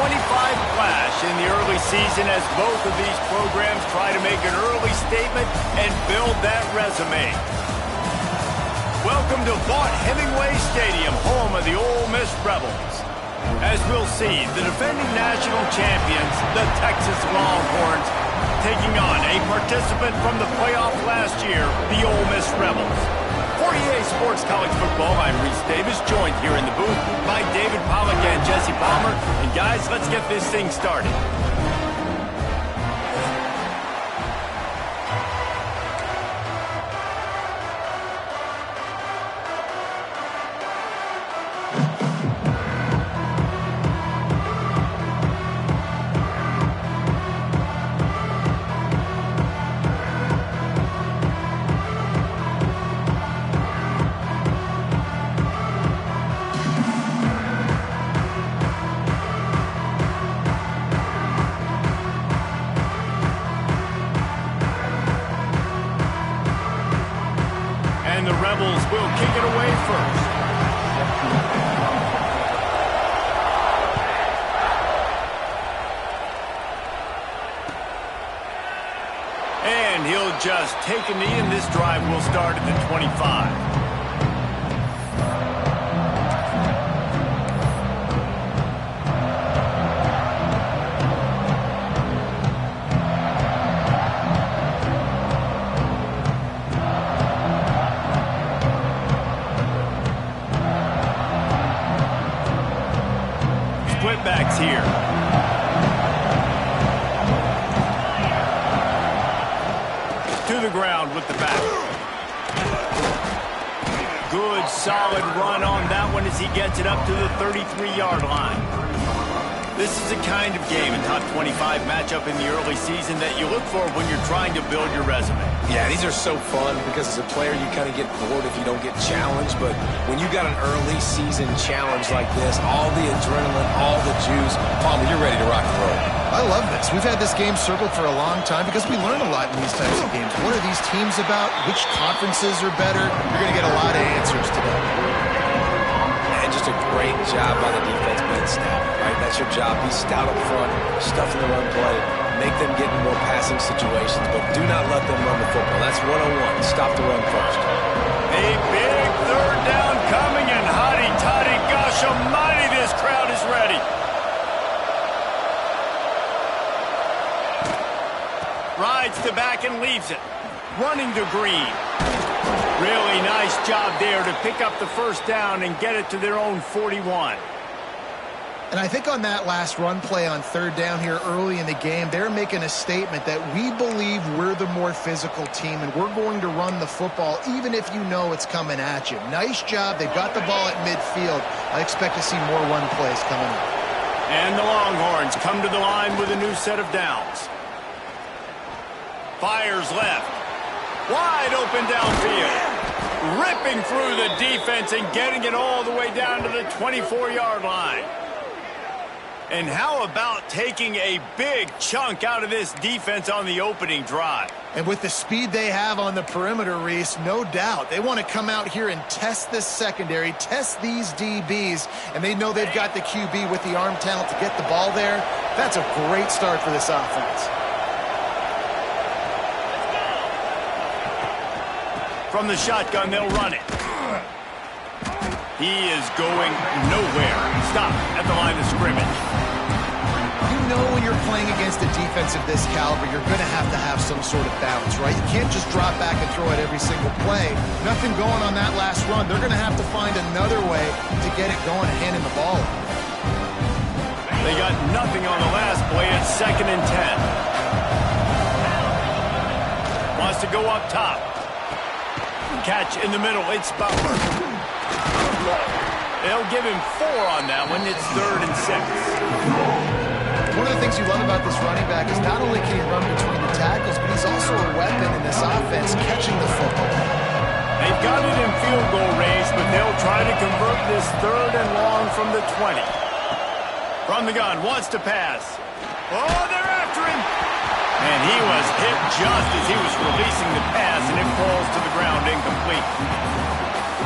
flash in the early season as both of these programs try to make an early statement and build that resume. Welcome to Vaught-Hemingway Stadium, home of the Ole Miss Rebels. As we'll see, the defending national champions, the Texas Longhorns, taking on a participant from the playoff last year, the Ole Miss Rebels. For EA Sports College Football, I'm Reese Davis, joined here in the booth by David Pollack and Jesse Palmer. And guys, let's get this thing started. And the Rebels will kick it away first. And he'll just take a knee, and this drive will start at the 25. Backs here. To the ground with the back. Good, solid run on that one as he gets it up to the 33-yard line. This is the kind of game, a top 25 matchup in the early season, that you look for when you're trying to build your resume. Yeah, these are so fun because as a player you kind of get bored if you don't get challenged, but when you got an early season challenge like this, all the adrenaline, all the juice, Palmer, you're ready to rock and roll. I love this. We've had this game circled for a long time because we learn a lot in these types of games. What are these teams about? Which conferences are better? You're going to get a lot of answers today. And just a great job by the defense being stout, right? That's your job. Be stout up front, stuff in the run play, make them get in more passing situations, but do not let them run the football. That's 101. Stop the run first. A big third down coming, and hotty toddy, gosh almighty, this crowd is ready. Rides to back and leaves it. Running to Green. Really nice job there to pick up the first down and get it to their own 41. And I think on that last run play on third down here early in the game, they're making a statement that we believe we're the more physical team and we're going to run the football even if you know it's coming at you. Nice job. They've got the ball at midfield. I expect to see more run plays coming up. And the Longhorns come to the line with a new set of downs. Fires left. Wide open downfield. Ripping through the defense and getting it all the way down to the 24-yard line. And how about taking a big chunk out of this defense on the opening drive? And with the speed they have on the perimeter, Reese, no doubt, they want to come out here and test this secondary, test these DBs, and they know they've got the QB with the arm talent to get the ball there. That's a great start for this offense. From the shotgun, they'll run it. He is going nowhere. Stop at the line of scrimmage. You know when you're playing against a defense of this caliber, you're going to have some sort of balance, right? You can't just drop back and throw it every single play. Nothing going on that last run. They're going to have to find another way to get it going and handing the ball. They got nothing on the last play. It's 2nd and 10. Wants to go up top. Catch in the middle. It's Butler. They'll give him 4 on that one. It's 3rd and 6. One of the things you love about this running back is not only can he run between the tackles, but he's also a weapon in this offense catching the football. They've got it in field goal range, but they'll try to convert this 3rd and long from the 20. From the gun, wants to pass. Oh, they're after him. And he was hit just as he was releasing the pass, and it falls to the ground incomplete.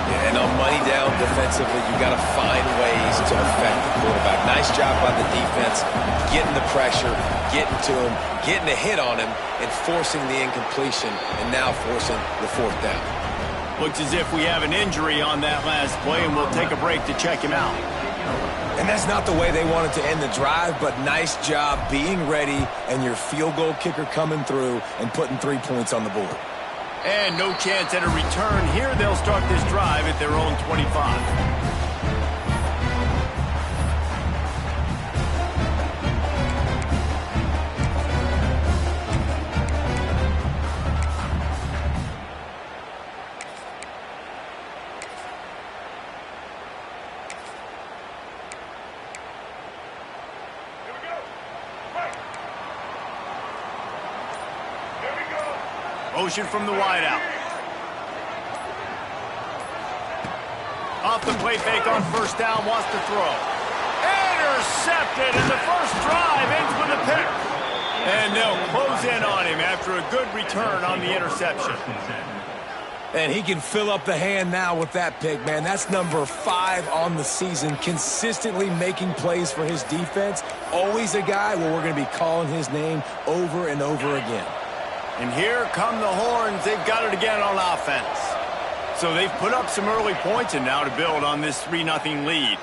Yeah, and on money down defensively, you got to find ways to affect the quarterback. Nice Nice job by the defense, getting the pressure, getting to him, getting a hit on him, and forcing the incompletion, and now forcing the 4th down. Looks as if we have an injury on that last play, and we'll take a break to check him out. And that's not the way they wanted to end the drive, but nice job being ready and your field goal kicker coming through and putting 3 points on the board. And no chance at a return here. They'll start this drive at their own 25. Motion from the wideout. Off the play fake on 1st down, wants to throw. Intercepted, and the first drive ends with a pick. And they'll close in on him after a good return on the interception. And he can fill up the hand now with that pick, man. That's number 5 on the season, consistently making plays for his defense. Always a guy where we're going to be calling his name over and over again. And here come the horns. They've got it again on offense. So they've put up some early points, and now to build on this 3-0 lead.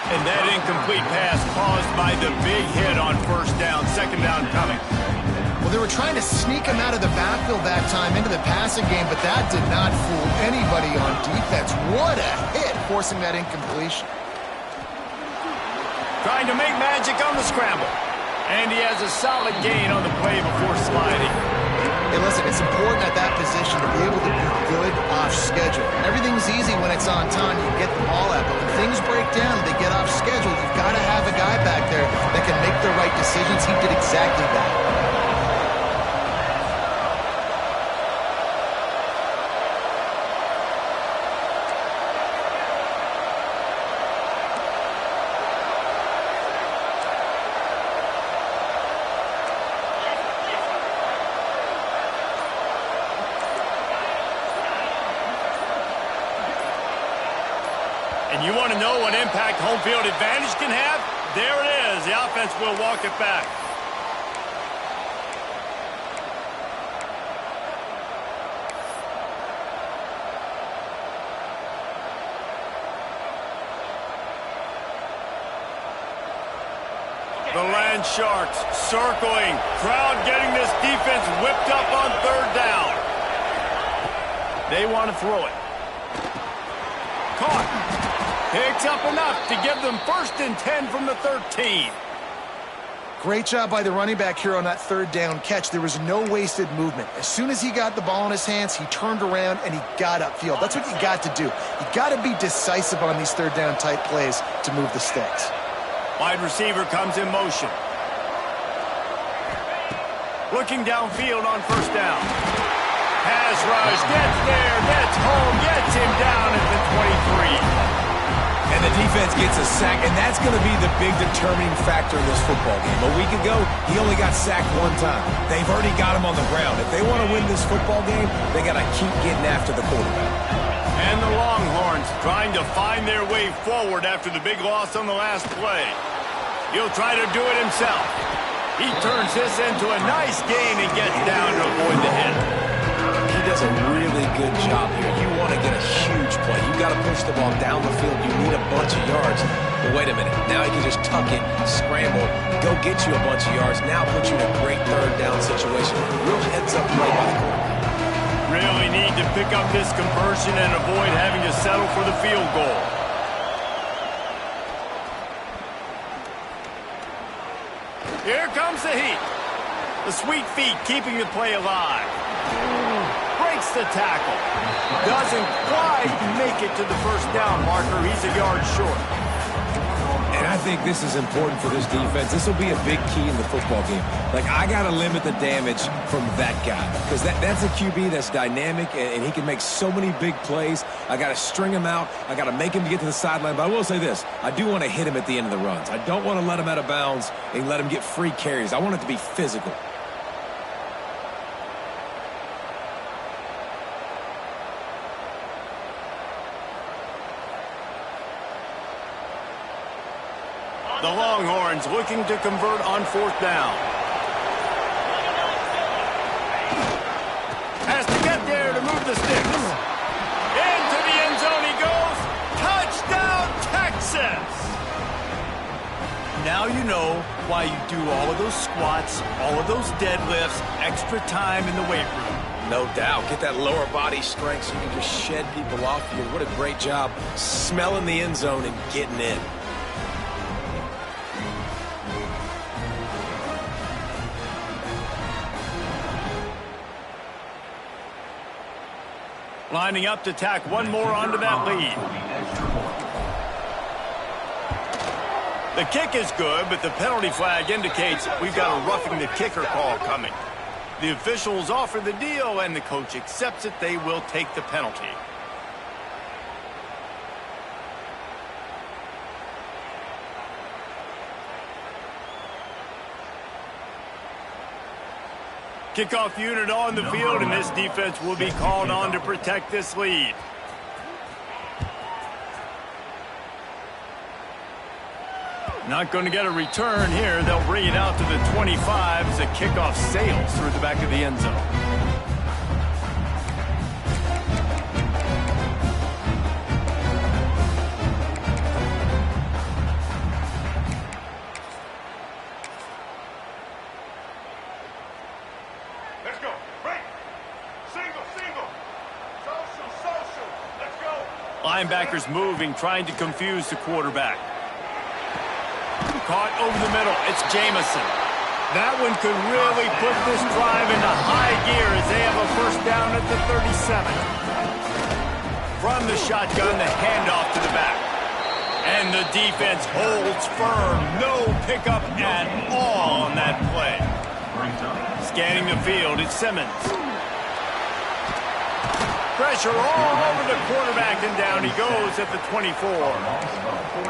And that incomplete pass caused by the big hit on 1st down. 2nd down coming. Well, they were trying to sneak him out of the backfield that time into the passing game, but that did not fool anybody on defense. What a hit, forcing that incompletion. Trying to make magic on the scramble. And he has a solid gain on the play before sliding. Hey, listen, it's important at that position to be able to be good off schedule. Everything's easy when it's on time. You get the ball out. But when things break down and they get off schedule, you've got to have a guy back there that can make the right decisions. He did exactly that. And you want to know what impact home field advantage can have? There it is. The offense will walk it back. The Land Sharks circling. Crowd getting this defense whipped up on 3rd down. They want to throw it. Caught. Picks up enough to give them 1st and 10 from the 13. Great job by the running back here on that 3rd down catch. There was no wasted movement. As soon as he got the ball in his hands, he turned around and he got upfield. That's what you got to do. You got to be decisive on these 3rd down type plays to move the sticks. Wide receiver comes in motion. Looking downfield on 1st down. Pass rush, gets there, gets home, gets him down at the 23. And the defense gets a sack, and that's going to be the big determining factor in this football game. A week ago, he only got sacked 1 time. They've already got him on the ground. If they want to win this football game, they got to keep getting after the quarterback. And the Longhorns trying to find their way forward after the big loss on the last play. He'll try to do it himself. He turns this into a nice gain and gets down to avoid the hit. He does a really good job here. You want to get a huge play. You got to push the ball down the field. You need a bunch of yards. But wait a minute. Now he can just tuck it, scramble, go get you a bunch of yards. Now put you in a great 3rd down situation. Real heads-up play by the quarterback. Really need to pick up this conversion and avoid having to settle for the field goal. Here comes the heat. The sweet feet keeping the play alive. Breaks the tackle. Doesn't quite make it to the 1st down marker. He's a yard short. And I think this is important for this defense. This will be a big key in the football game. Like, I got to limit the damage from that guy. Because that's a QB that's dynamic, and he can make so many big plays. I got to string him out. I got to make him get to the sideline. But I will say this. I do want to hit him at the end of the runs. I don't want to let him out of bounds and let him get free carries. I want it to be physical. The Longhorns looking to convert on 4th down. Has to get there to move the sticks. Into the end zone he goes. Touchdown, Texas! Now you know why you do all of those squats, all of those deadlifts, extra time in the weight room. No doubt. Get that lower body strength so you can just shed people off you. What a great job smelling the end zone and getting in. Lining up to tack one more onto that lead. The kick is good, but the penalty flag indicates we've got a roughing the kicker call coming. The officials offer the deal, and the coach accepts it. They will take the penalty. Kickoff unit on the field, and this defense will be called on to protect this lead. Not going to get a return here. They'll bring it out to the 25 as the kickoff sails through the back of the end zone. Let's go. Break. Single. Social. Let's go. Linebackers moving, trying to confuse the quarterback. Caught over the middle. It's Jamison. That one could really put this drive into high gear as they have a first down at the 37. From the shotgun, the handoff to the back. And the defense holds firm. No pickup at all on that play. Scanning the field, it's Simmons. Pressure all over the quarterback, and down he goes at the 24.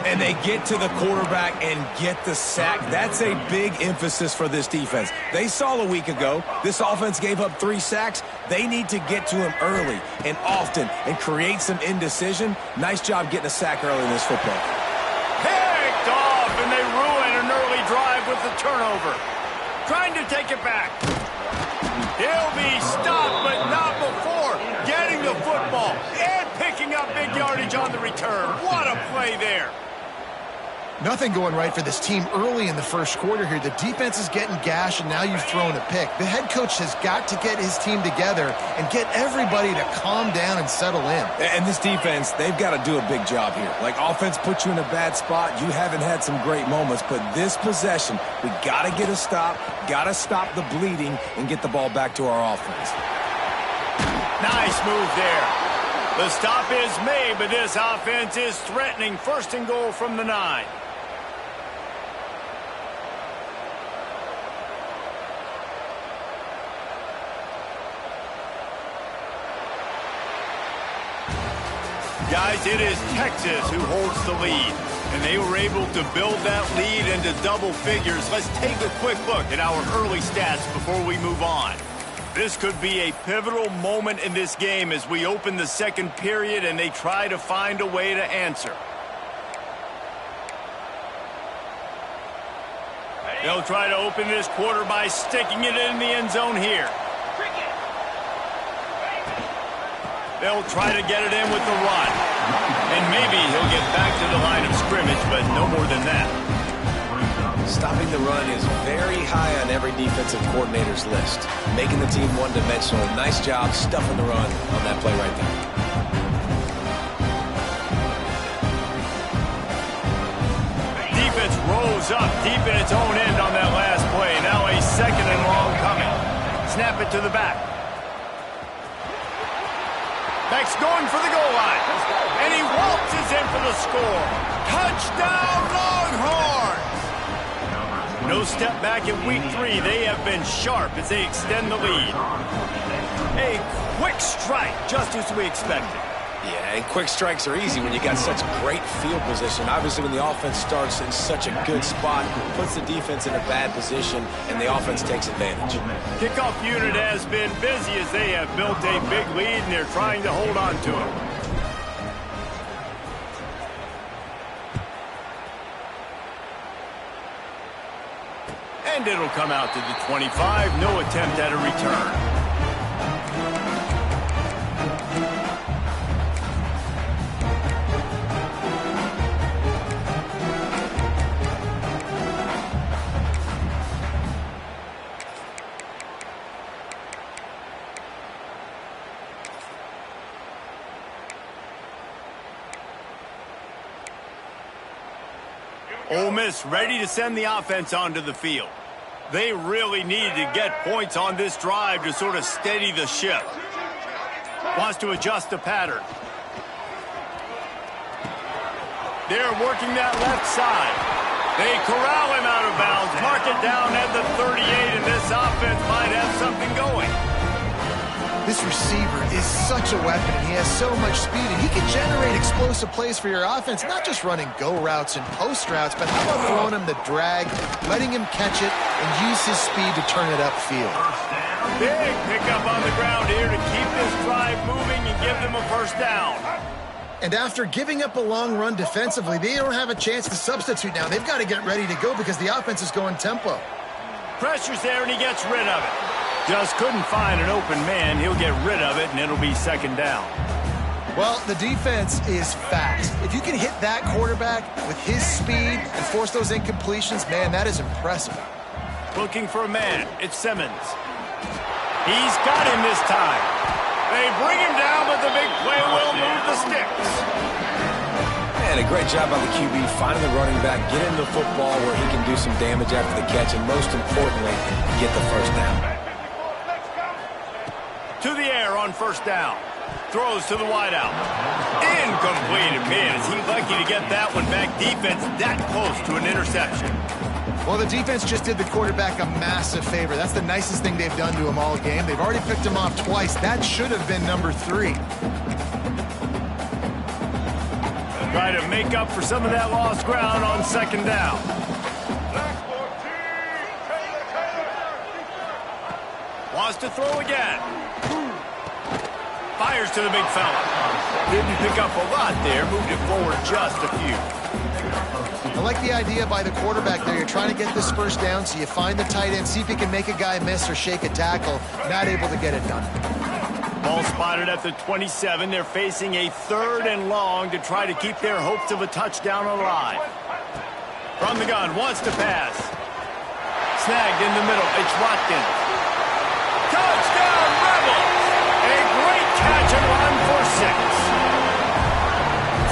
And they get to the quarterback and get the sack. That's a big emphasis for this defense. They saw a week ago, this offense gave up 3 sacks. They need to get to him early and often and create some indecision. Nice job getting a sack early in this football. Picked off, and they ruin an early drive with the turnover. Trying to take it back. He'll be stopped, but not before getting the football and picking up big yardage on the return. What a play there. Nothing going right for this team early in the first quarter here. The defense is getting gashed, and now you've thrown a pick. The head coach has got to get his team together and get everybody to calm down and settle in. And this defense, they've got to do a big job here. Like, offense puts you in a bad spot. You haven't had some great moments, but this possession, we got to get a stop, got to stop the bleeding, and get the ball back to our offense. Nice move there. The stop is made, but this offense is threatening. First and goal from the 9. Guys, it is Texas who holds the lead, and they were able to build that lead into double figures. Let's take a quick look at our early stats before we move on. This could be a pivotal moment in this game as we open the second period and they try to find a way to answer. They'll try to open this quarter by sticking it in the end zone here. They'll try to get it in with the run. And maybe he'll get back to the line of scrimmage, but no more than that. Stopping the run is very high on every defensive coordinator's list. Making the team one-dimensional. Nice job stuffing the run on that play right there. Defense rose up deep in its own end on that last play. Now a second and long coming. Snap it to the back. Beck's going for the goal line. And he waltzes in for the score. Touchdown, Longhorns! No step back in week 3. They have been sharp as they extend the lead. A quick strike, just as we expected. Yeah, and quick strikes are easy when you got such great field position. Obviously, when the offense starts in such a good spot, puts the defense in a bad position, and the offense takes advantage. Kickoff unit has been busy as they have built a big lead, and they're trying to hold on to it. And it'll come out to the 25. No attempt at a return. Ole Miss ready to send the offense onto the field. They really need to get points on this drive to sort of steady the ship. Wants to adjust the pattern. They're working that left side. They corral him out of bounds, mark it down at the 38, and this offense might have something going. This receiver is such a weapon, and he has so much speed, and he can generate explosive plays for your offense, not just running go routes and post routes, but how about throwing him the drag, letting him catch it, and use his speed to turn it upfield. Big pickup on the ground here to keep this drive moving and give them a first down. And after giving up a long run defensively, they don't have a chance to substitute now. They've got to get ready to go because the offense is going tempo. Pressure's there, and he gets rid of it. Just couldn't find an open man. He'll get rid of it, and it'll be second down. Well, the defense is fast. If you can hit that quarterback with his speed and force those incompletions, man, that is impressive. Looking for a man. It's Simmons. He's got him this time. They bring him down, but the big play will move the sticks. And a great job by the QB finding the running back, getting the football where he can do some damage after the catch, and most importantly, get the first down. To the air on first down. Throws to the wideout. Incomplete. Man, is he lucky to get that one back. Defense that close to an interception. Well, the defense just did the quarterback a massive favor. That's the nicest thing they've done to him all game. They've already picked him off twice. That should have been number 3. Try to make up for some of that lost ground on second down. Wants to throw again. Fires to the big fella. Didn't pick up a lot there. Moved it forward just a few. I like the idea by the quarterback there. You're trying to get this first down, so you find the tight end, see if he can make a guy miss or shake a tackle. Not able to get it done. Ball spotted at the 27. They're facing a 3rd and long to try to keep their hopes of a touchdown alive. From the gun, wants to pass. Snagged in the middle. It's Watkins. Touchdown, Rebels! A great catch and run for 6.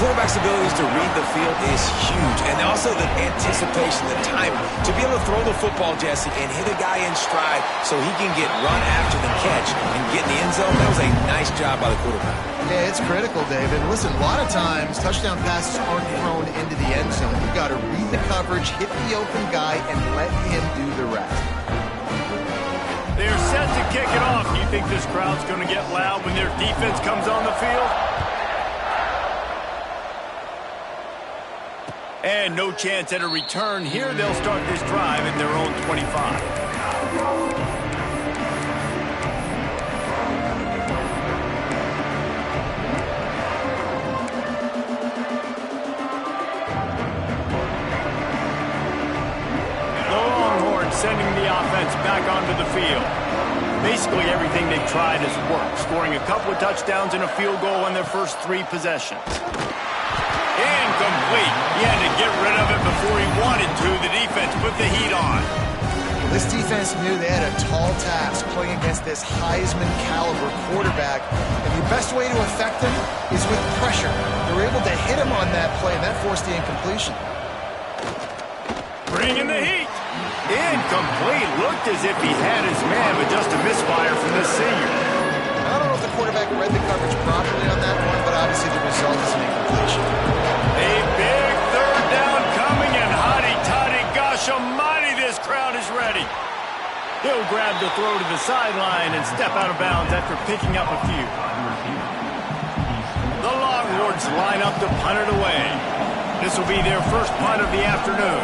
Quarterback's abilities to read the field is huge, and also the anticipation, the timing. To be able to throw the football, Jesse, and hit a guy in stride so he can get run after the catch and get in the end zone, that was a nice job by the quarterback. Yeah, it's critical, David. Listen, a lot of times, touchdown passes aren't thrown into the end zone. You've got to read the coverage, hit the open guy, and let him do the rest. They're set to kick it off. Do you think this crowd's going to get loud when their defense comes on the field? And no chance at a return here. They'll start this drive at their own 25. The Longhorns sending the offense back onto the field. Basically everything they've tried has worked, scoring a couple of touchdowns and a field goal on their first 3 possessions. Incomplete. He had to get rid of it before he wanted to. The defense put the heat on. This defense knew they had a tall task playing against this Heisman caliber quarterback, and the best way to affect him is with pressure. They were able to hit him on that play, and that forced the incompletion. Bringing the heat. Incomplete. Looked as if he had his man, but just a misfire from this senior. I don't know if the quarterback read the coverage properly on that one, but obviously the result is an incompletion. A big 3rd down coming, and hotty-toddy, gosh almighty, this crowd is ready. He'll grab the throw to the sideline and step out of bounds after picking up a few. The Longhorns line up to punt it away. This will be their first punt of the afternoon.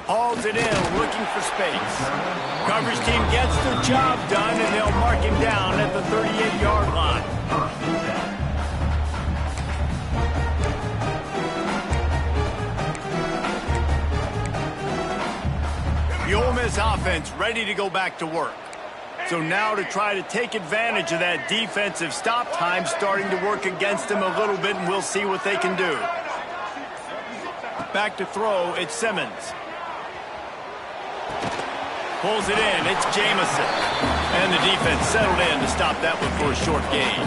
Hauls it in, looking for space. Coverage team gets the job done, and they'll mark him down at the 38-yard line. offense ready to go back to work. So now to try to take advantage of that defensive stop time starting to work against them a little bit, and we'll see what they can do. Back to throw, it's Simmons. Pulls it in, it's Jamison. And the defense settled in to stop that one for a short gain.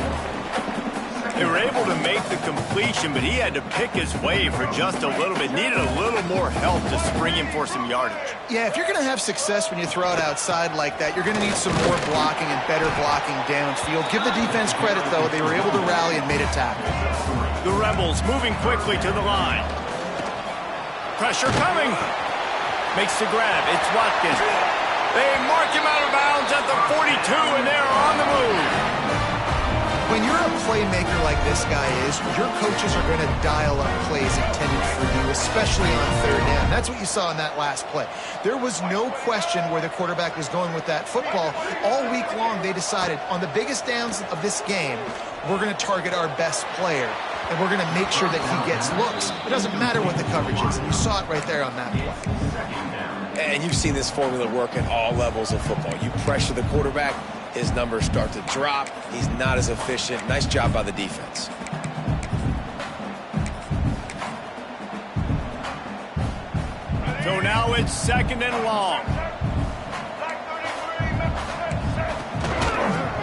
They were able to make the completion, but he had to pick his way for just a little bit. Needed a little more help to spring him for some yardage. Yeah, if you're going to have success when you throw it outside like that, you're going to need some more blocking and better blocking downfield. Give the defense credit, though. They were able to rally and made a tackle. The Rebels moving quickly to the line. Pressure coming. Makes the grab. It's Watkins. They mark him out of bounds at the 42, and they're on the move. When you're a playmaker like this guy is, your coaches are going to dial up plays intended for you, especially on third down. That's what you saw in that last play. There was no question where the quarterback was going with that football. All week long, they decided on the biggest downs of this game, we're going to target our best player, and we're going to make sure that he gets looks. It doesn't matter what the coverage is, and you saw it right there on that play. And you've seen this formula work at all levels of football. You pressure the quarterback, his numbers start to drop. He's not as efficient. Nice job by the defense. So now it's 2nd and long.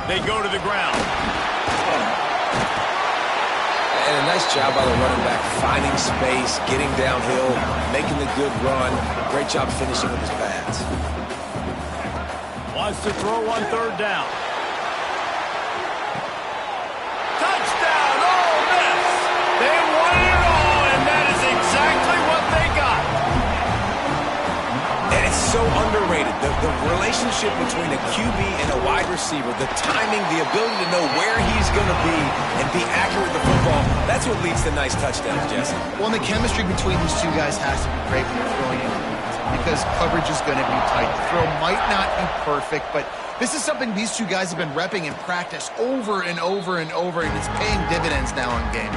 They go to the ground. And a nice job by the running back, finding space, getting downhill, making the good run. Great job finishing with his pads. Wants to throw on 3rd down. Touchdown, Ole Miss! They won it all, and that is exactly what they got. And it's so underrated. The relationship between a QB and a wide receiver, the timing, the ability to know where he's going to be and be accurate with the football, that's what leads to nice touchdowns, Jesse. Well, and the chemistry between these two guys has to be great when you're throwing in, because coverage is going to be tight. The throw might not be perfect, but this is something these two guys have been repping in practice over and over and over, and it's paying dividends now in game.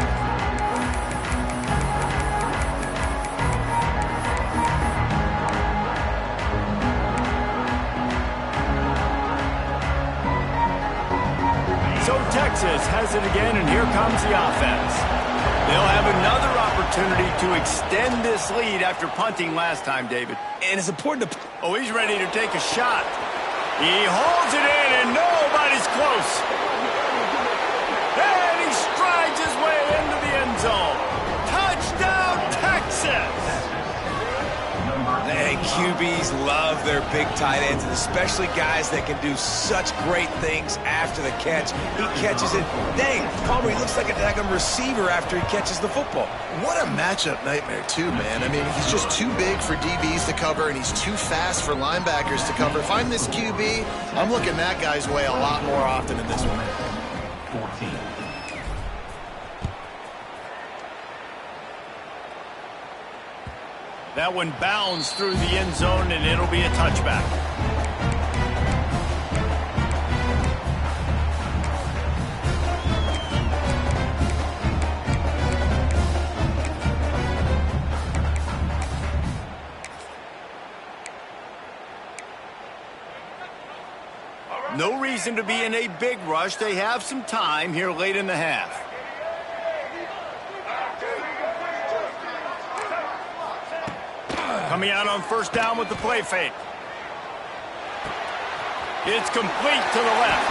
So Texas has it again, and here comes the offense. They'll have another opportunity to extend this lead after punting last time, David. And it's important to... Oh, he's ready to take a shot. He holds it in, and nobody's close. And he strides his way into the end zone. Touchdown, Texas! And QBs love their big tight ends, and especially guys that can do such great things after the catch. He catches it. Dang, Palmer, he looks like a daggum receiver after he catches the football. What a matchup nightmare, too, man. I mean, he's just too big for DBs to cover, and he's too fast for linebackers to cover. If I'm this QB, I'm looking that guy's way a lot more often than this one. 14. That one bounds through the end zone, and it'll be a touchback. No reason to be in a big rush. They have some time here late in the half. Coming out on 1st down with the play fake. It's complete to the left.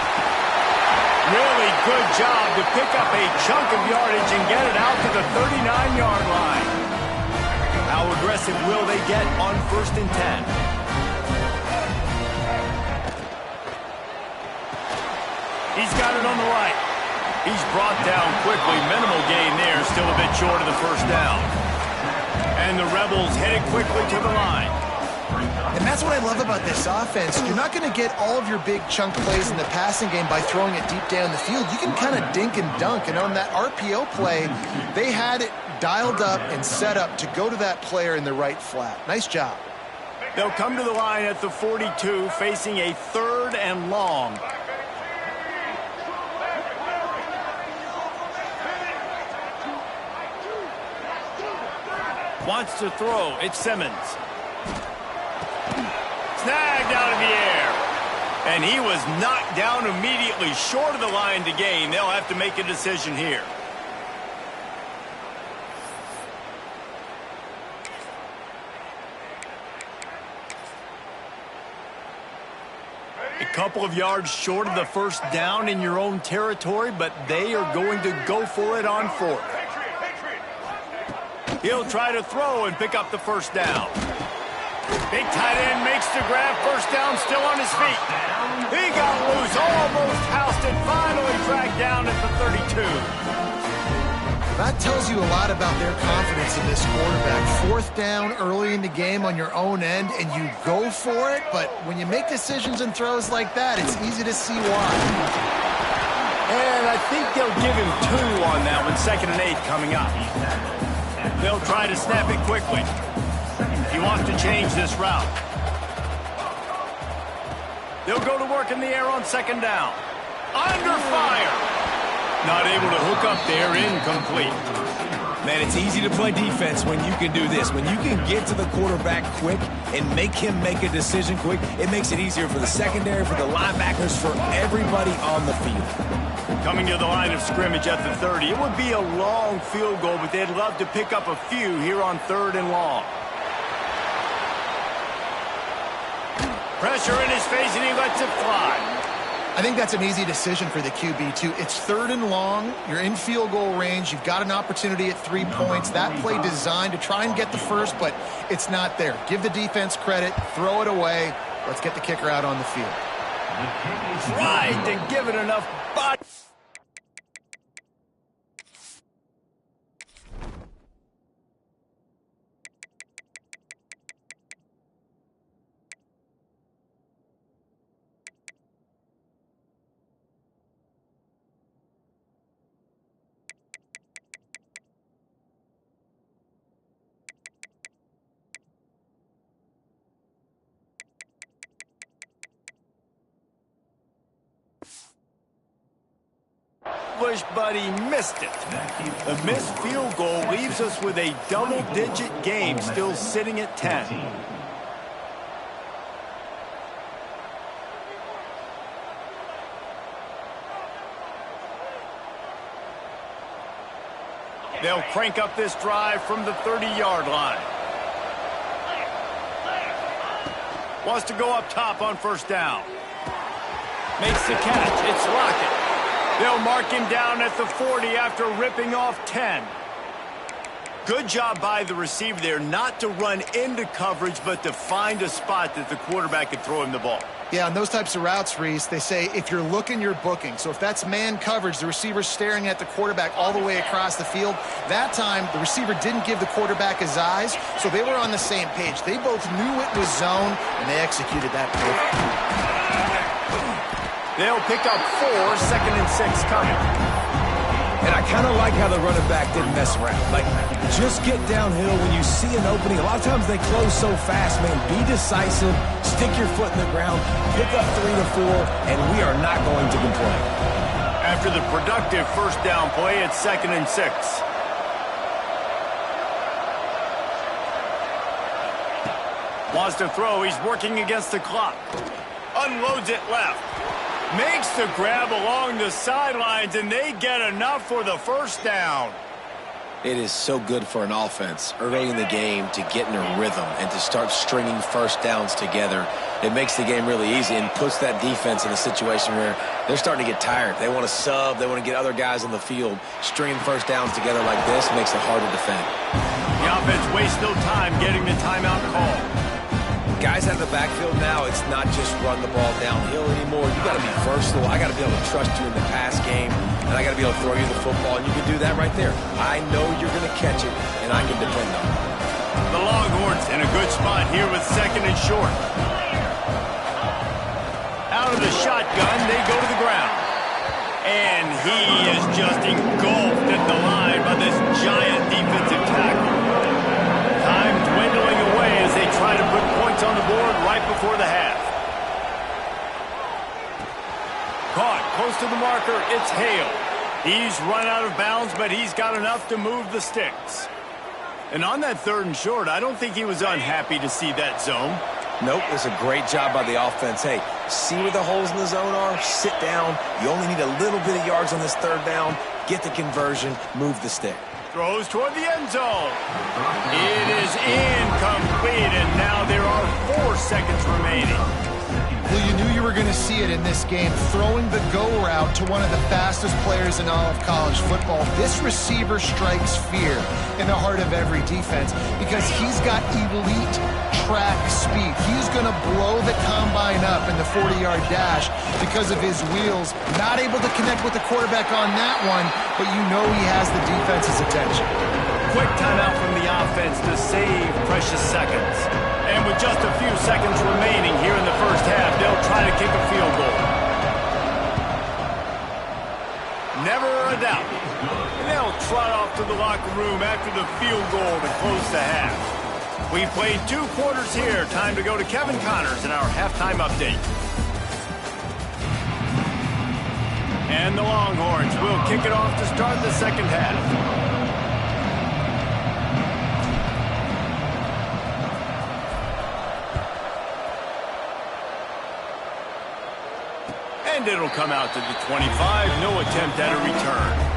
Really good job to pick up a chunk of yardage and get it out to the 39-yard line. How aggressive will they get on 1st and 10? He's got it on the right. He's brought down quickly. Minimal gain there. Still a bit short of the 1st down. And the Rebels headed quickly to the line. And that's what I love about this offense. You're not going to get all of your big chunk plays in the passing game by throwing it deep down the field. You can kind of dink and dunk. And on that RPO play, they had it dialed up and set up to go to that player in the right flat. Nice job. They'll come to the line at the 42, facing a 3rd and long. Wants to throw. It's Simmons. snagged out of the air. And he was knocked down immediately short of the line to gain. They'll have to make a decision here. A couple of yards short of the first down in your own territory, but they are going to go for it on fourth. He'll try to throw and pick up the first down. Big tight end makes the grab, first down, still on his feet. He got loose, almost housed it, finally dragged down at the 32. That tells you a lot about their confidence in this quarterback. Fourth down early in the game on your own end, and you go for it, but when you make decisions and throws like that, it's easy to see why. And I think they'll give him 2 on that one, 2nd and 8 coming up. They'll try to snap it quickly. He wants to change this route. They'll go to work in the air on 2nd down. Under fire. Not able to hook up there, incomplete. Man, it's easy to play defense when you can do this. When you can get to the quarterback quick and make him make a decision quick, it makes it easier for the secondary, for the linebackers, for everybody on the field. Coming to the line of scrimmage at the 30. It would be a long field goal, but they'd love to pick up a few here on 3rd and long. Pressure in his face, and he lets it fly. I think that's an easy decision for the QB, too. It's 3rd and long. You're in field goal range. You've got an opportunity at 3 points. That play designed to try and get the first, but it's not there. Give the defense credit. Throw it away. Let's get the kicker out on the field. Tried to give it enough body. But he missed it. The missed field goal leaves us with a double-digit game still sitting at 10. They'll crank up this drive from the 30-yard line. Wants to go up top on 1st down. Makes the catch. It's Lockett. They'll mark him down at the 40 after ripping off 10. Good job by the receiver there not to run into coverage, but to find a spot that the quarterback could throw him the ball. Yeah, on those types of routes, Reese, they say if you're looking, you're booking. So if that's man coverage, the receiver's staring at the quarterback all the way across the field. That time, the receiver didn't give the quarterback his eyes, so they were on the same page. They both knew it was zone, and they executed that perfectly. They'll pick up 4, 2nd and 6 coming. And I kind of like how the running back didn't mess around. Like, just get downhill when you see an opening. A lot of times they close so fast, man. Be decisive, stick your foot in the ground, pick up 3 to 4, and we are not going to complain. After the productive first down play, it's 2nd and 6. Wants to throw. He's working against the clock. Unloads it left. Makes the grab along the sidelines, and they get enough for the first down. It is so good for an offense early in the game to get in a rhythm and to start stringing first downs together. It makes the game really easy and puts that defense in a situation where they're starting to get tired. They want to sub. They want to get other guys on the field. Stringing first downs together like this makes it hard to defend. The offense wastes no time getting the timeout call. Guys out of the backfield now, it's not just run the ball downhill anymore. You got to be versatile. I got to be able to trust you in the pass game, and I got to be able to throw you the football, and you can do that right there. I know you're going to catch it, and I can depend on it. The Longhorns in a good spot here with 2nd and short. Out of the shotgun, they go to the ground. And he is just engulfed at the line by this giant defensive tackle. Time dwindling away as they try to put points on the board right before the half. Caught close to the marker, it's Hale. He's run out of bounds, but he's got enough to move the sticks. And on that 3rd and short, I don't think he was unhappy to see that zone. Nope, it's a great job by the offense. Hey, see where the holes in the zone are? Sit down. You only need a little bit of yards on this third down. Get the conversion. Move the stick. Throws toward the end zone. It is incomplete, and now there are 4 seconds remaining. Well, you knew you were going to see it in this game. Throwing the go route to one of the fastest players in all of college football. This receiver strikes fear in the heart of every defense because he's got elite track speed. He's going to blow the combine up in the 40-yard dash because of his wheels. Not able to connect with the quarterback on that one, but you know he has the defense's attention. Quick timeout from the offense to save precious seconds. And with just a few seconds remaining here in the first half, they'll try to kick a field goal. Never a doubt. And they'll trot off to the locker room after the field goal to close the half. We've played 2 quarters here. Time to go to Kevin Connors in our halftime update. And the Longhorns will kick it off to start the second half. And it'll come out to the 25. No attempt at a return.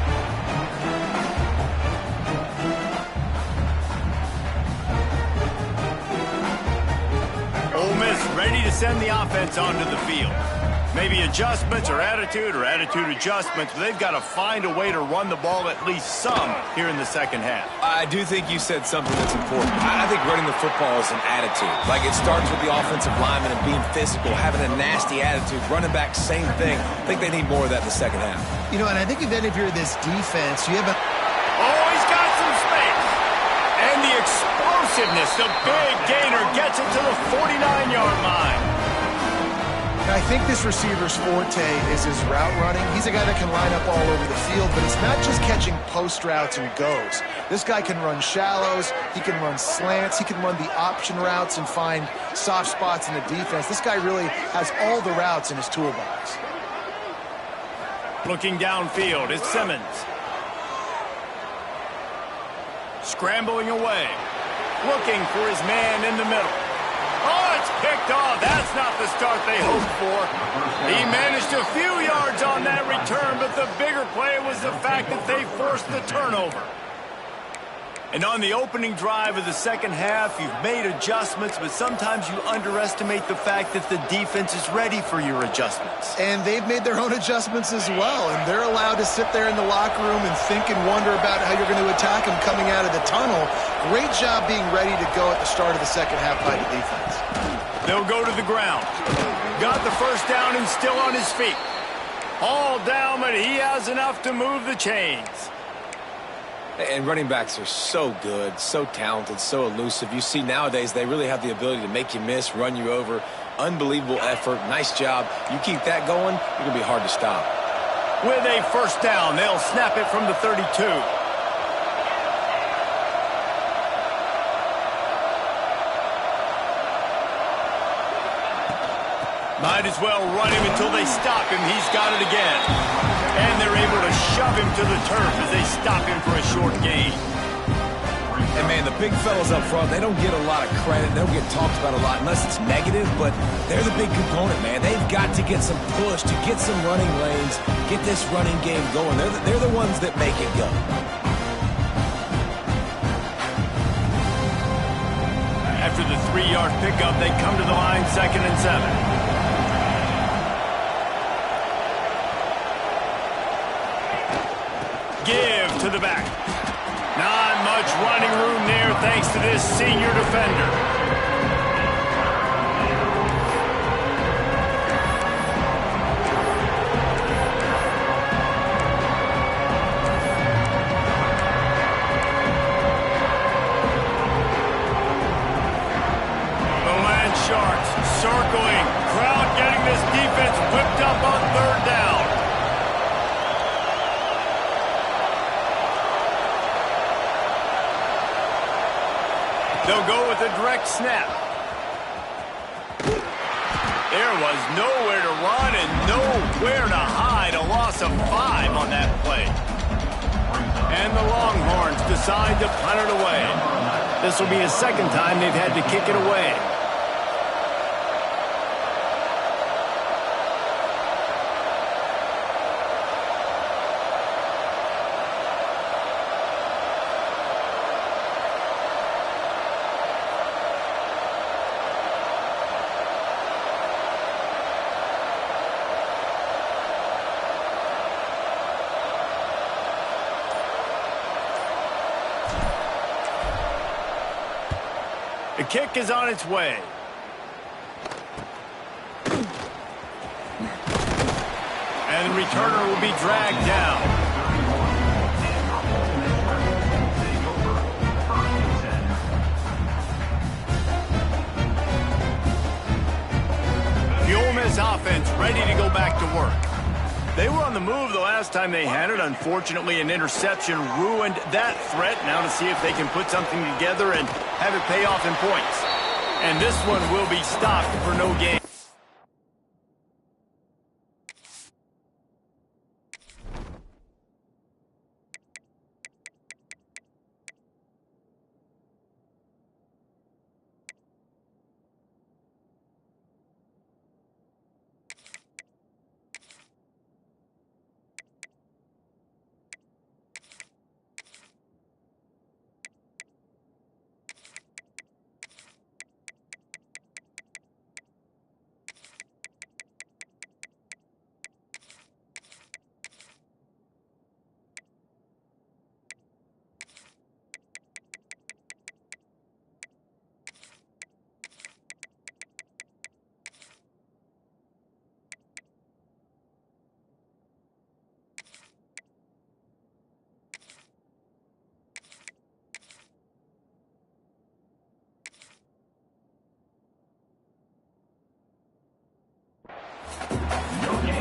Ole Miss ready to send the offense onto the field. Maybe adjustments or attitude adjustments, but they've got to find a way to run the ball at least some here in the second half. I do think you said something that's important. I think running the football is an attitude. Like, it starts with the offensive lineman and being physical, having a nasty attitude. Running back, same thing. I think they need more of that in the second half. You know, and I think then if you're this defense, you have a... Oh, he's got some space. And the explosiveness, the big gainer gets it to the 49-yard line. I think this receiver's forte is his route running. He's a guy that can line up all over the field, but it's not just catching post routes and goes. This guy can run shallows, he can run slants, he can run the option routes and find soft spots in the defense. This guy really has all the routes in his toolbox. Looking downfield, it's Simmons. Scrambling away. Looking for his man in the middle. Oh, it's picked off. That's not the start they hoped for. He managed a few yards on that return, but the bigger play was the fact that they forced the turnover. And on the opening drive of the second half, you've made adjustments, but sometimes you underestimate the fact that the defense is ready for your adjustments. And they've made their own adjustments as well, and they're allowed to sit there in the locker room and think and wonder about how you're going to attack them coming out of the tunnel. Great job being ready to go at the start of the second half by the defense. They'll go to the ground. Got the first down and still on his feet. All down, but he has enough to move the chains. And running backs are so good, so talented, so elusive. You see nowadays they really have the ability to make you miss, run you over. Unbelievable effort. Nice job. You keep that going, you're going to be hard to stop. With a first down, they'll snap it from the 32. Might as well run him until they stop him. He's got it again. And they're able to shove him to the turf as they stop him for a short gain. And, man, the big fellas up front, they don't get a lot of credit. They don't get talked about a lot unless it's negative, but they're the big component, man. They've got to get some push, to get some running lanes, get this running game going. They're the ones that make it go. After the 3-yard pickup, they come to the line, 2nd and 7. Give to the back. Not much running room there thanks to this senior defender. The Land Sharks circling. Crowd getting this defense whipped up on 3rd down. They'll go with a direct snap. There was nowhere to run and nowhere to hide. A loss of 5 on that play. And the Longhorns decide to punt it away. This will be a second time they've had to kick it away. The kick is on its way. And the returner will be dragged down. The Ole Miss offense ready to go back to work. They were on the move the last time they had it. Unfortunately, an interception ruined that threat. Now to see if they can put something together and have it pay off in points. And this one will be stopped for no gain.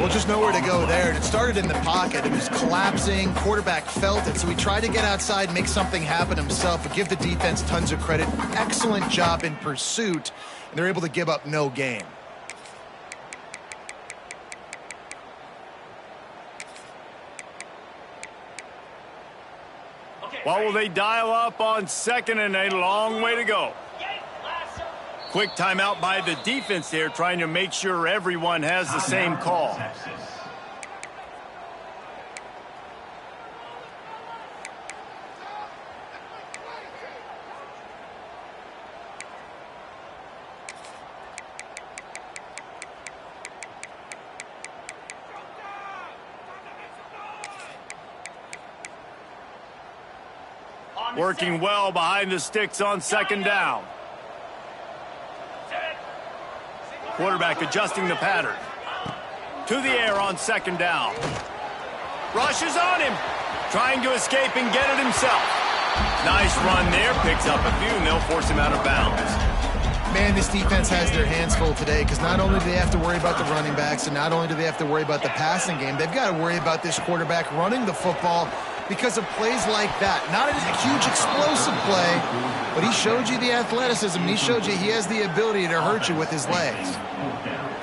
Well, just nowhere to go there. And it started in the pocket. It was collapsing. Quarterback felt it. So he tried to get outside, make something happen himself, but give the defense tons of credit. Excellent job in pursuit. And they're able to give up no gain. What will they dial up on second and a long way to go? Quick timeout by the defense there, trying to make sure everyone has the same call. Working well behind the sticks on second down. Quarterback adjusting the pattern. To the air on second down. Rushes on him. Trying to escape and get it himself. Nice run there. Picks up a few and they'll force him out of bounds. Man, this defense has their hands full today because not only do they have to worry about the running backs and not only do they have to worry about the passing game, they've got to worry about this quarterback running the football because of plays like that. Not a huge explosive play, but he showed you the athleticism. He showed you he has the ability to hurt you with his legs.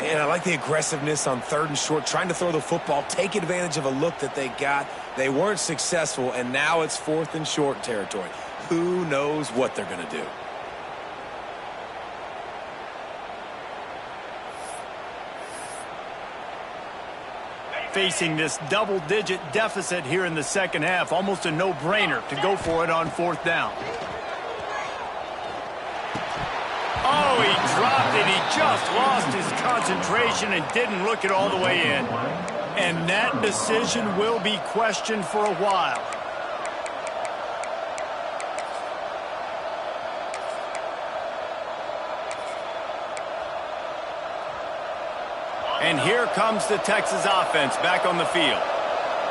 And I like the aggressiveness on third and short, trying to throw the football, take advantage of a look that they got. They weren't successful, and now it's fourth and short territory. Who knows what they're going to do? Facing this double-digit deficit here in the second half, almost a no-brainer to go for it on fourth down. Oh, he dropped it. He just lost his concentration and didn't look it all the way in. And that decision will be questioned for a while. And here comes the Texas offense back on the field.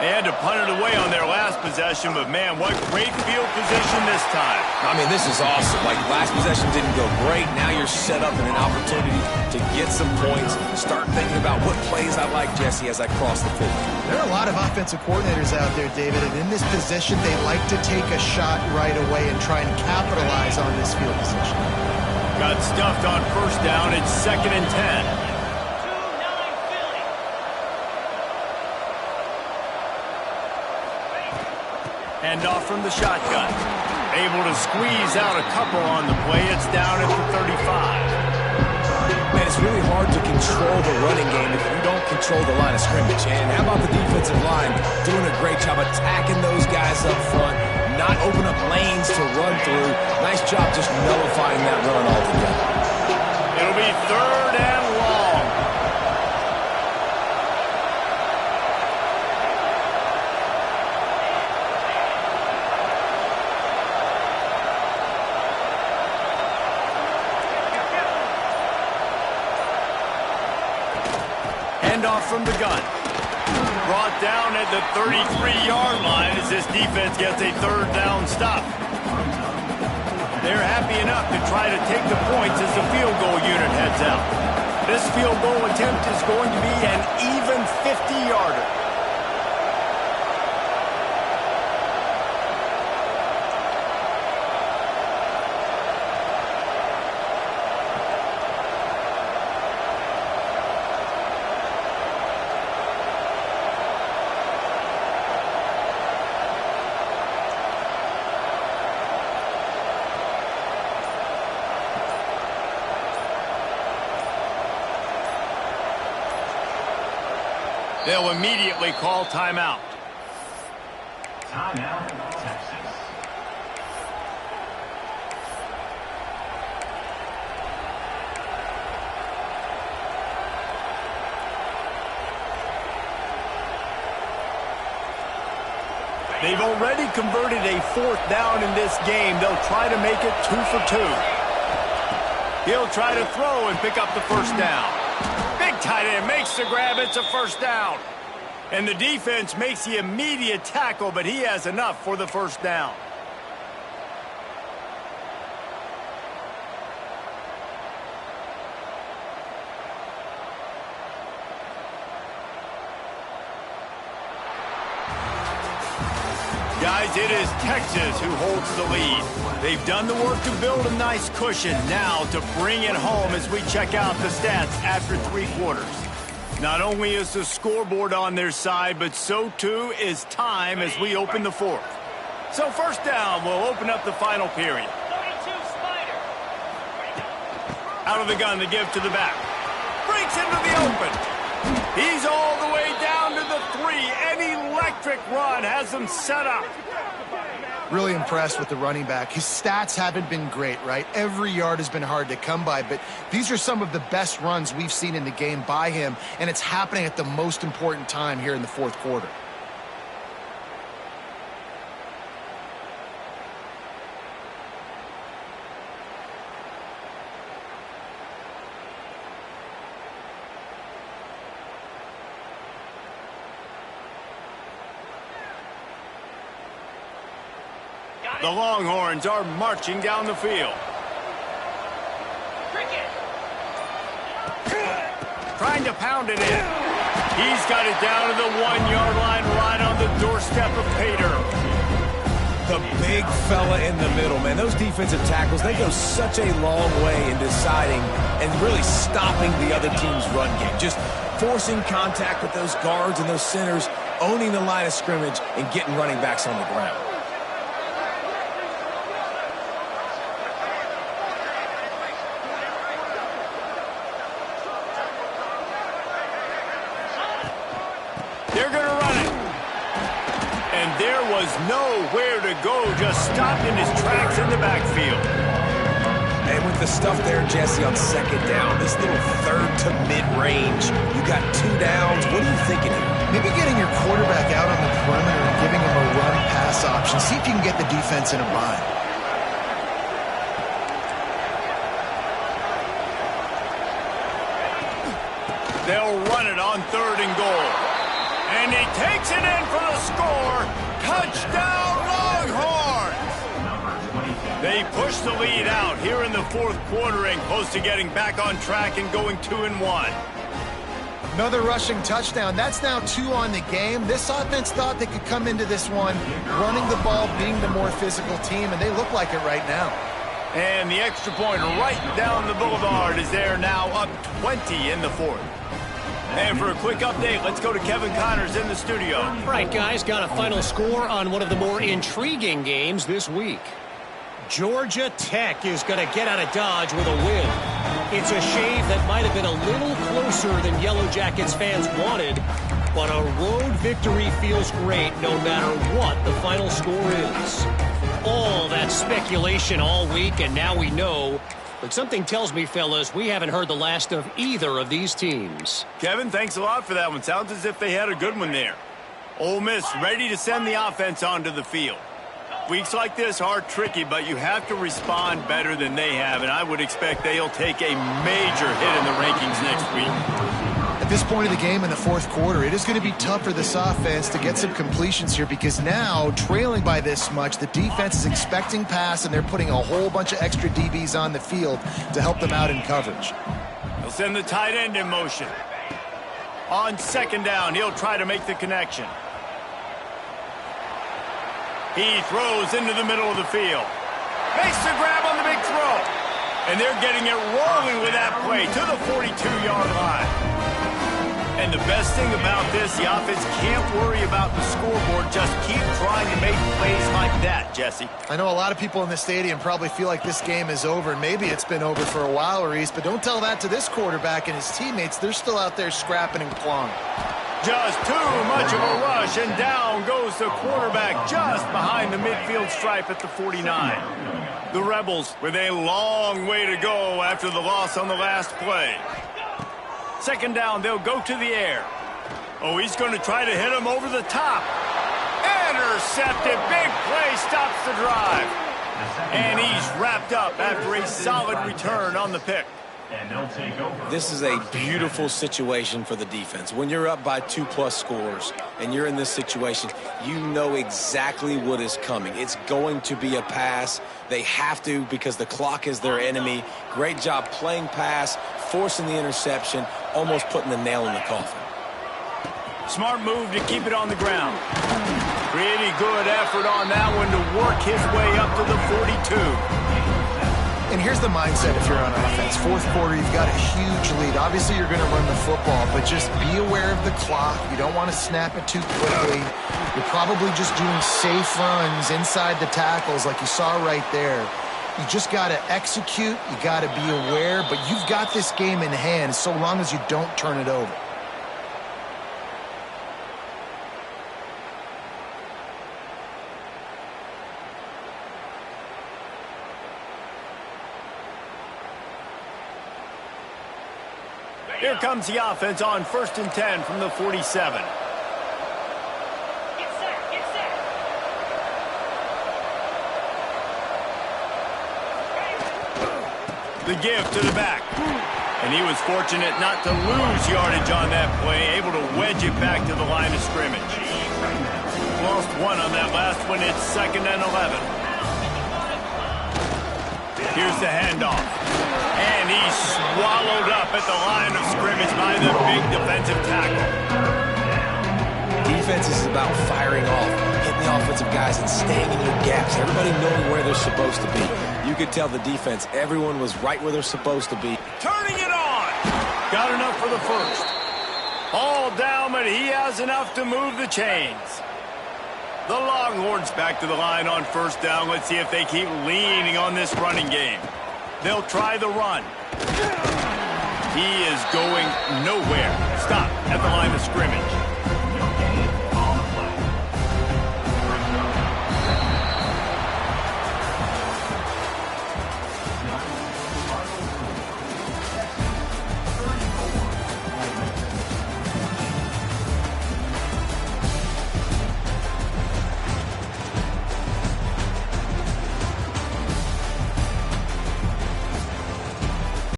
They had to punt it away on their last possession, but man, what great field position this time. I mean, this is awesome. Like, last possession didn't go great. Now you're set up in an opportunity to get some points. Start thinking about what plays I like, Jesse, as I cross the field. There are a lot of offensive coordinators out there, David, and in this position, they like to take a shot right away and try and capitalize on this field position. Got stuffed on first down. It's 2nd and 10. Hand off from the shotgun. Able to squeeze out a couple on the play. It's down at the 35. Man, it's really hard to control the running game if you don't control the line of scrimmage. And how about the defensive line doing a great job attacking those guys up front, not open up lanes to run through. Nice job just nullifying that run altogether. It'll be 3rd and long. handoff from the gun. Brought down at the 33-yard line as this defense gets a third down stop. They're happy enough to try to take the points as the field goal unit heads out. This field goal attempt is going to be an even 50-yarder. They'll immediately call timeout. Timeout, Texas. They've already converted a fourth down in this game. They'll try to make it 2 for 2. He'll try to throw and pick up the first down. Big tight end makes the grab. It's a first down. And the defense makes the immediate tackle, but he has enough for the first down. Guys, it is Texas who holds the lead. They've done the work to build a nice cushion. Now to bring it home as we check out the stats after 3 quarters. Not only is the scoreboard on their side, but so too is time as we open the fourth. So first down, we'll open up the final period. Out of the gun to give to the back. Breaks into the open. He's all the way down to the 3. An electric run has him set up. Really impressed with the running back. His stats haven't been great, right? Every yard has been hard to come by, but these are some of the best runs we've seen in the game by him, and it's happening at the most important time here in the fourth quarter. The Longhorns are marching down the field. Trying to pound it in. He's got it down to the 1-yard line right on the doorstep of Pater. The big fella in the middle, man. Those defensive tackles, they go such a long way in deciding and really stopping the other team's run game. Just forcing contact with those guards and those centers, owning the line of scrimmage, and getting running backs on the ground. They're going to run it. And there was nowhere to go, just stopped in his tracks in the backfield. And with the stuff there, Jesse, on second down, this little third to mid-range, you got 2 downs. What are you thinking here? Maybe getting your quarterback out on the perimeter and giving him a run-pass option. See if you can get the defense in a bind. They'll run it on 3rd and goal. And he takes it in for the score. Touchdown, Longhorns! They push the lead out here in the fourth quarter and close to getting back on track and going 2-1. Another rushing touchdown. That's now 2 on the game. This offense thought they could come into this one running the ball, being the more physical team, and they look like it right now. And the extra point right down the boulevard is there now, up 20 in the fourth. And for a quick update, let's go to Kevin Connors in the studio. Right, guys, got a final score on one of the more intriguing games this week. Georgia Tech is going to get out of Dodge with a win. It's a shave that might have been a little closer than Yellow Jackets fans wanted, but a road victory feels great no matter what the final score is. All that speculation all week, and now we know. But something tells me, fellas, we haven't heard the last of either of these teams. Kevin, thanks a lot for that one. Sounds as if they had a good one there. Ole Miss ready to send the offense onto the field. Weeks like this are tricky, but you have to respond better than they have, and I would expect they'll take a major hit in the rankings next week. At this point of the game in the fourth quarter, it is going to be tough for this offense to get some completions here because now, trailing by this much, the defense is expecting pass, and they're putting a whole bunch of extra DBs on the field to help them out in coverage. He'll send the tight end in motion. On second down, he'll try to make the connection. He throws into the middle of the field. Makes the grab on the big throw. And they're getting it rolling with that play to the 42-yard line. And the best thing about this, the offense can't worry about the scoreboard. Just keep trying to make plays like that, Jesse. I know a lot of people in the stadium probably feel like this game is over, and maybe it's been over for a while, Reese, but don't tell that to this quarterback and his teammates. They're still out there scrapping and clawing. Just too much of a rush, and down goes the quarterback just behind the midfield stripe at the 49. The Rebels with a long way to go after the loss on the last play. Second down, they'll go to the air. Oh, he's going to try to hit him over the top. Intercepted. Big play stops the drive. And he's wrapped up after a solid return on the pick. This is a beautiful situation for the defense. When you're up by 2+ scores and you're in this situation, you know exactly what is coming. It's going to be a pass. They have to because the clock is their enemy. Great job playing pass, forcing the interception, almost putting the nail in the coffin. Smart move to keep it on the ground. Pretty good effort on that one to work his way up to the 42. And here's the mindset if you're on offense. Fourth quarter, you've got a huge lead. Obviously, you're going to run the football, but just be aware of the clock. You don't want to snap it too quickly. You're probably just doing safe runs inside the tackles like you saw right there. You just got to execute. You got to be aware, but you've got this game in hand so long as you don't turn it over. Here comes the offense on 1st and 10 from the 47. The give to the back. And he was fortunate not to lose yardage on that play, able to wedge it back to the line of scrimmage. Lost one on that last one. It's 2nd and 11. Here's the handoff. And he's swallowed up at the line of scrimmage by the big defensive tackle. Defense is about firing off, hitting the offensive guys and staying in your gaps. Everybody knowing where they're supposed to be. You could tell the defense, everyone was right where they're supposed to be. Turning it on. Got enough for the first. All down, but he has enough to move the chains. The Longhorns back to the line on 1st down. Let's see if they keep leaning on this running game. They'll try the run. He is going nowhere. Stop at the line of scrimmage.